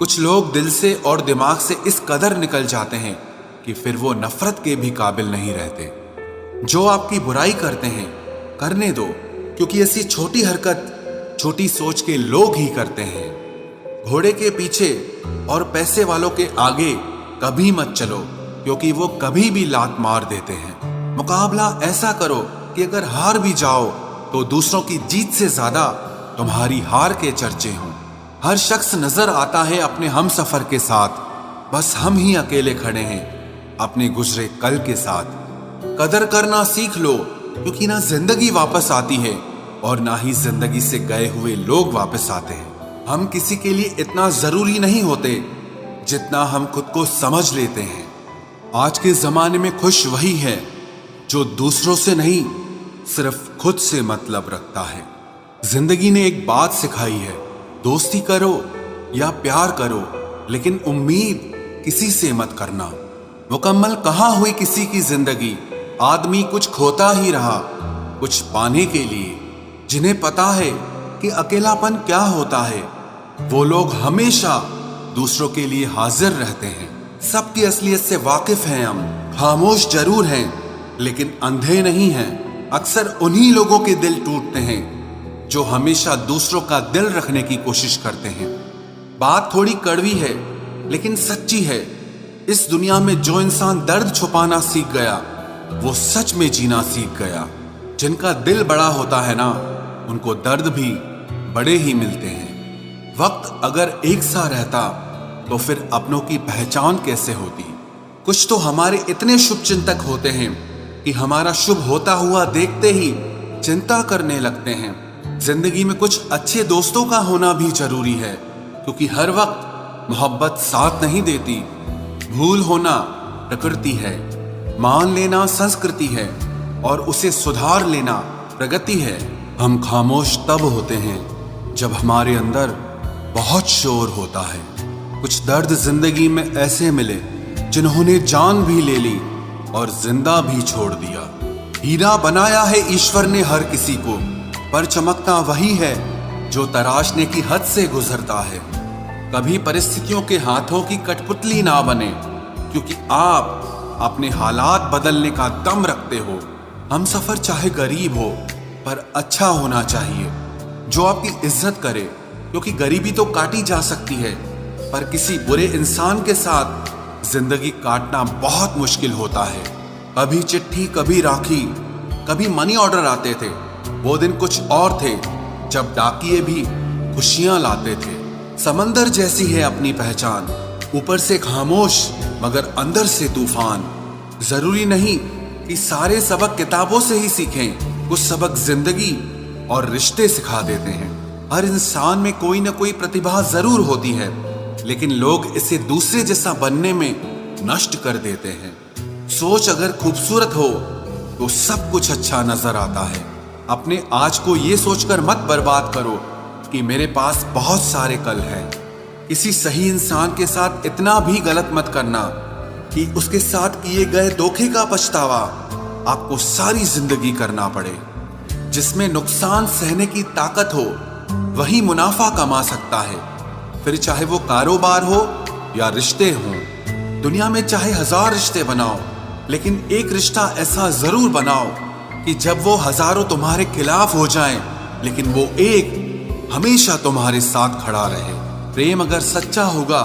कुछ लोग दिल से और दिमाग से इस कदर निकल जाते हैं कि फिर वो नफरत के भी काबिल नहीं रहते। जो आपकी बुराई करते हैं करने दो, क्योंकि ऐसी छोटी हरकत छोटी सोच के लोग ही करते हैं। घोड़े के पीछे और पैसे वालों के आगे कभी मत चलो, क्योंकि वो कभी भी लात मार देते हैं। मुकाबला ऐसा करो कि अगर हार भी जाओ तो दूसरों की जीत से ज्यादा तुम्हारी हार के चर्चे हों। हर शख्स नजर आता है अपने हम सफर के साथ, बस हम ही अकेले खड़े हैं अपने गुजरे कल के साथ। कदर करना सीख लो, क्योंकि ना जिंदगी वापस आती है और ना ही जिंदगी से गए हुए लोग वापस आते हैं। हम किसी के लिए इतना जरूरी नहीं होते जितना हम खुद को समझ लेते हैं। आज के जमाने में खुश वही है जो दूसरों से नहीं, सिर्फ खुद से मतलब रखता है। जिंदगी ने एक बात सिखाई है, दोस्ती करो या प्यार करो, लेकिन उम्मीद किसी से मत करना। मुकम्मल कहाँ हुई किसी की जिंदगी, आदमी कुछ खोता ही रहा कुछ पाने के लिए। जिन्हें पता है कि अकेलापन क्या होता है, वो लोग हमेशा दूसरों के लिए हाजिर रहते हैं। सबकी असलियत से वाकिफ हैं हम, खामोश जरूर हैं लेकिन अंधे नहीं हैं। अक्सर उन्हीं लोगों के दिल टूटते हैं जो हमेशा दूसरों का दिल रखने की कोशिश करते हैं। बात थोड़ी कड़वी है लेकिन सच्ची है। इस दुनिया में जो इंसान दर्द छुपाना सीख गया वो सच में जीना सीख गया। जिनका दिल बड़ा होता है ना, उनको दर्द भी बड़े ही मिलते हैं। वक्त अगर एक सा रहता तो फिर अपनों की पहचान कैसे होती। कुछ तो हमारे इतने शुभ चिंतक होते हैं कि हमारा शुभ होता हुआ देखते ही चिंता करने लगते हैं। जिंदगी में कुछ अच्छे दोस्तों का होना भी जरूरी है, क्योंकि हर वक्त मोहब्बत साथ नहीं देती। भूल होना प्रकृति है, मान लेना संस्कृति है और उसे सुधार लेना प्रगति है। हम खामोश तब होते हैं जब हमारे अंदर बहुत शोर होता है। कुछ दर्द जिंदगी में ऐसे मिले जिन्होंने जान भी ले ली और जिंदा भी छोड़ दिया। हीरा बनाया है ईश्वर ने हर किसी को, पर चमकता वही है जो तराशने की हद से गुजरता है। कभी परिस्थितियों के हाथों की कठपुतली ना बने, क्योंकि आप अपने हालात बदलने का दम रखते हो। हम सफर चाहे गरीब हो पर अच्छा होना चाहिए, जो आपकी इज्जत करे, क्योंकि गरीबी तो काटी जा सकती है पर किसी बुरे इंसान के साथ जिंदगी काटना बहुत मुश्किल होता है। कभी चिट्ठी, कभी राखी, कभी मनी ऑर्डर आते थे। वो दिन कुछ और थे जब डाकिये भी खुशियां लाते थे। समंदर जैसी है अपनी पहचान, ऊपर से खामोश मगर अंदर से तूफान। जरूरी नहीं कि सारे सबक किताबों से ही सीखें, कुछ सबक जिंदगी और रिश्ते सिखा देते हैं। हर इंसान में कोई ना कोई प्रतिभा जरूर होती है, लेकिन लोग इसे दूसरे जैसा बनने में नष्ट कर देते हैं। सोच अगर खूबसूरत हो तो सब कुछ अच्छा नजर आता है। अपने आज को ये सोचकर मत बर्बाद करो कि मेरे पास बहुत सारे कल हैं। किसी सही इंसान के साथ इतना भी गलत मत करना कि उसके साथ किए गए धोखे का पछतावा आपको सारी जिंदगी करना पड़े। जिसमें नुकसान सहने की ताकत हो वही मुनाफा कमा सकता है, फिर चाहे वो कारोबार हो या रिश्ते हों। दुनिया में चाहे 1000 रिश्ते बनाओ, लेकिन एक रिश्ता ऐसा जरूर बनाओ कि जब वो हजारों तुम्हारे खिलाफ हो जाएं, लेकिन वो एक हमेशा तुम्हारे साथ खड़ा रहे। प्रेम अगर सच्चा होगा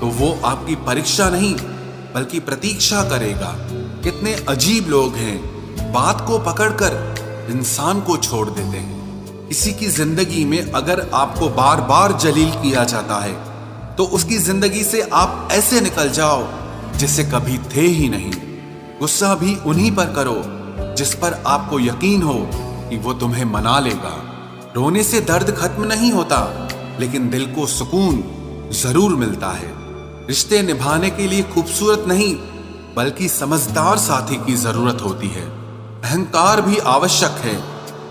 तो वो आपकी परीक्षा नहीं बल्कि प्रतीक्षा करेगा। कितने अजीब लोग हैं, बात को पकड़कर इंसान को छोड़ देते हैं। किसी की जिंदगी में अगर आपको बार बार जलील किया जाता है तो उसकी जिंदगी से आप ऐसे निकल जाओ जिसे कभी थे ही नहीं। गुस्सा भी उन्हीं पर करो जिस पर आपको यकीन हो कि वो तुम्हें मना लेगा। रोने से दर्द खत्म नहीं होता, लेकिन दिल को सुकून जरूर मिलता है। रिश्ते निभाने के लिए खूबसूरत नहीं बल्कि समझदार साथी की जरूरत होती है। अहंकार भी आवश्यक है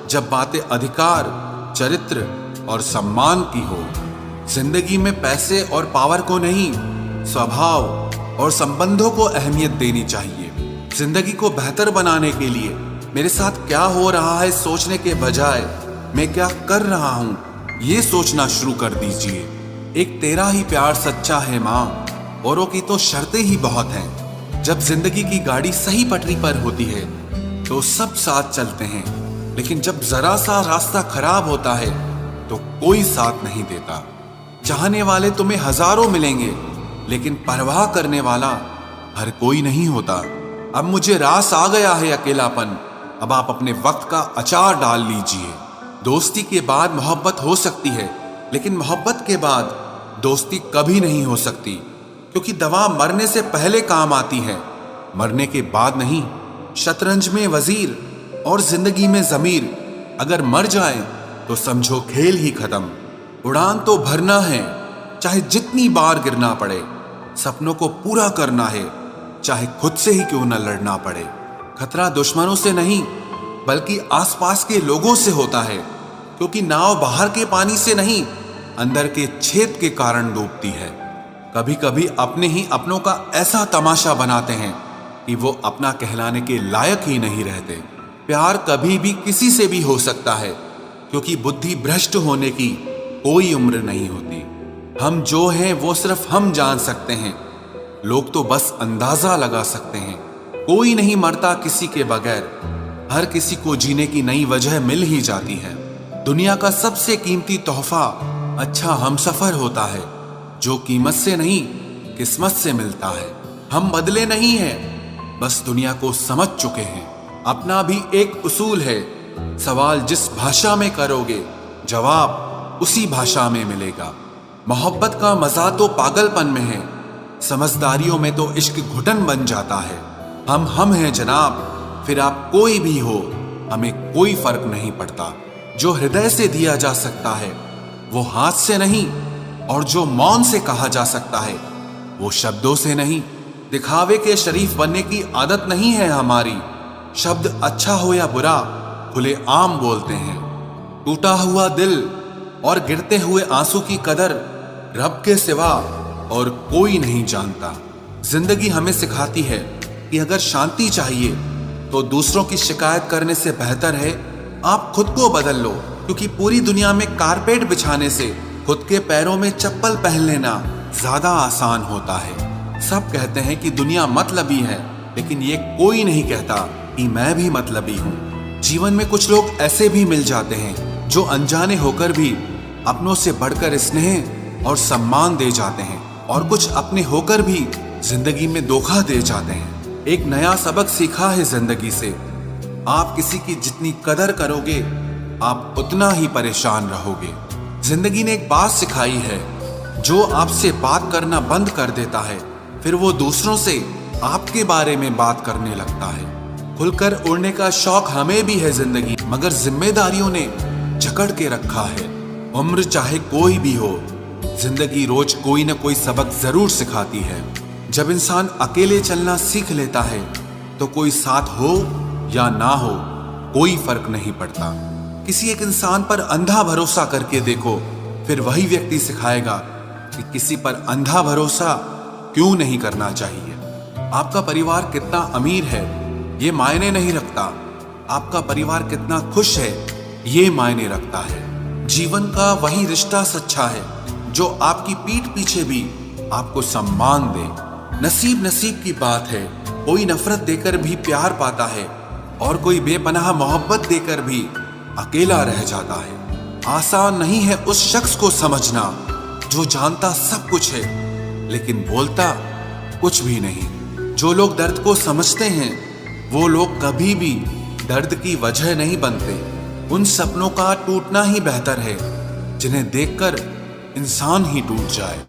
जब बातें अधिकार, चरित्र और सम्मान की हो। जिंदगी में पैसे और पावर को नहीं, स्वभाव और संबंधों को अहमियत देनी चाहिए। जिंदगी को बेहतर बनाने के लिए मेरे साथ क्या हो रहा है सोचने के बजाय मैं क्या कर रहा हूं ये सोचना शुरू कर दीजिए। एक तेरा ही प्यार सच्चा है माँ, औरों की तो शर्तें ही बहुत हैं। जब जिंदगी की गाड़ी सही पटरी पर होती है तो सब साथ चलते हैं, लेकिन जब जरा सा रास्ता खराब होता है तो कोई साथ नहीं देता। चाहने वाले तुम्हें हजारों मिलेंगे, लेकिन परवाह करने वाला हर कोई नहीं होता। अब मुझे रास आ गया है अकेलापन, अब आप अपने वक्त का अचार डाल लीजिए। दोस्ती के बाद मोहब्बत हो सकती है, लेकिन मोहब्बत के बाद दोस्ती कभी नहीं हो सकती, क्योंकि दवा मरने से पहले काम आती है, मरने के बाद नहीं। शतरंज में वजीर और जिंदगी में जमीर अगर मर जाए तो समझो खेल ही खत्म। उड़ान तो भरना है, चाहे जितनी बार गिरना पड़े। सपनों को पूरा करना है, चाहे खुद से ही क्यों न लड़ना पड़े। खतरा दुश्मनों से नहीं, बल्कि आसपास के लोगों से होता है, क्योंकि नाव बाहर के पानी से नहीं, अंदर के छेद के कारण डूबती है। कभी कभी अपने ही अपनों का ऐसा तमाशा बनाते हैं कि वो अपना कहलाने के लायक ही नहीं रहते। प्यार कभी भी किसी से भी हो सकता है, क्योंकि बुद्धि भ्रष्ट होने की कोई उम्र नहीं होती। हम जो हैं वो सिर्फ हम जान सकते हैं, लोग तो बस अंदाजा लगा सकते हैं। कोई नहीं मरता किसी के बगैर, हर किसी को जीने की नई वजह मिल ही जाती है। दुनिया का सबसे कीमती तोहफा अच्छा हमसफर होता है, जो कीमत से नहीं किस्मत से मिलता है। हम बदले नहीं हैं, बस दुनिया को समझ चुके हैं। अपना भी एक उसूल है, सवाल जिस भाषा में करोगे जवाब उसी भाषा में मिलेगा। मोहब्बत का मजा तो पागलपन में है, समझदारियों में तो इश्क घुटन बन जाता है। हम हैं जनाब, फिर आप कोई भी हो, हमें कोई फर्क नहीं पड़ता। जो हृदय से दिया जा सकता है वो हाथ से नहीं, और जो मौन से कहा जा सकता है वो शब्दों से नहीं। दिखावे के शरीफ बनने की आदत नहीं है हमारी, शब्द अच्छा हो या बुरा खुले आम बोलते हैं। टूटा हुआ दिल और गिरते हुए आंसू की कदर रब के सिवा और कोई नहीं जानता। जिंदगी हमें सिखाती है कि अगर शांति चाहिए तो दूसरों की शिकायत करने से बेहतर है आप खुद को बदल लो, क्योंकि पूरी दुनिया में कारपेट बिछाने से खुद के पैरों में चप्पल पहन लेना ज्यादा आसान होता है। सब कहते हैं कि दुनिया मतलबी है, लेकिन ये कोई नहीं कहता कि मैं भी मतलबी हूँ। जीवन में कुछ लोग ऐसे भी मिल जाते हैं जो अनजाने होकर भी अपनों से बढ़कर स्नेह और सम्मान दे जाते हैं, और कुछ अपने होकर भी जिंदगी में धोखा दे जाते हैं। एक नया सबक सीखा है जिंदगी से, आप किसी की जितनी कदर करोगे आप उतना ही परेशान रहोगे। जिंदगी ने एक बात सिखाई है, जो आपसे बात करना बंद कर देता है फिर वो दूसरों से आपके बारे में बात करने लगता है। खुलकर उड़ने का शौक हमें भी है जिंदगी, मगर जिम्मेदारियों ने जकड़ के रखा है। उम्र चाहे कोई भी हो, जिंदगी रोज कोई न कोई सबक जरूर सिखाती है। जब इंसान अकेले चलना सीख लेता है तो कोई साथ हो या ना हो कोई फर्क नहीं पड़ता। किसी एक इंसान पर अंधा भरोसा करके देखो, फिर वही व्यक्ति सिखाएगा कि किसी पर अंधा भरोसा क्यों नहीं करना चाहिए। आपका परिवार कितना अमीर है ये मायने नहीं रखता, आपका परिवार कितना खुश है ये मायने रखता है। जीवन का वही रिश्ता सच्चा है जो आपकी पीठ पीछे भी आपको सम्मान दे। नसीब नसीब की बात है, कोई नफरत देकर भी प्यार पाता है और कोई बेपनाह मोहब्बत देकर भी अकेला रह जाता है। आसान नहीं है उस शख्स को समझना जो जानता सब कुछ है लेकिन बोलता कुछ भी नहीं। जो लोग दर्द को समझते हैं वो लोग कभी भी दर्द की वजह नहीं बनते। उन सपनों का टूटना ही बेहतर है जिन्हें देखकर इंसान ही टूट जाए।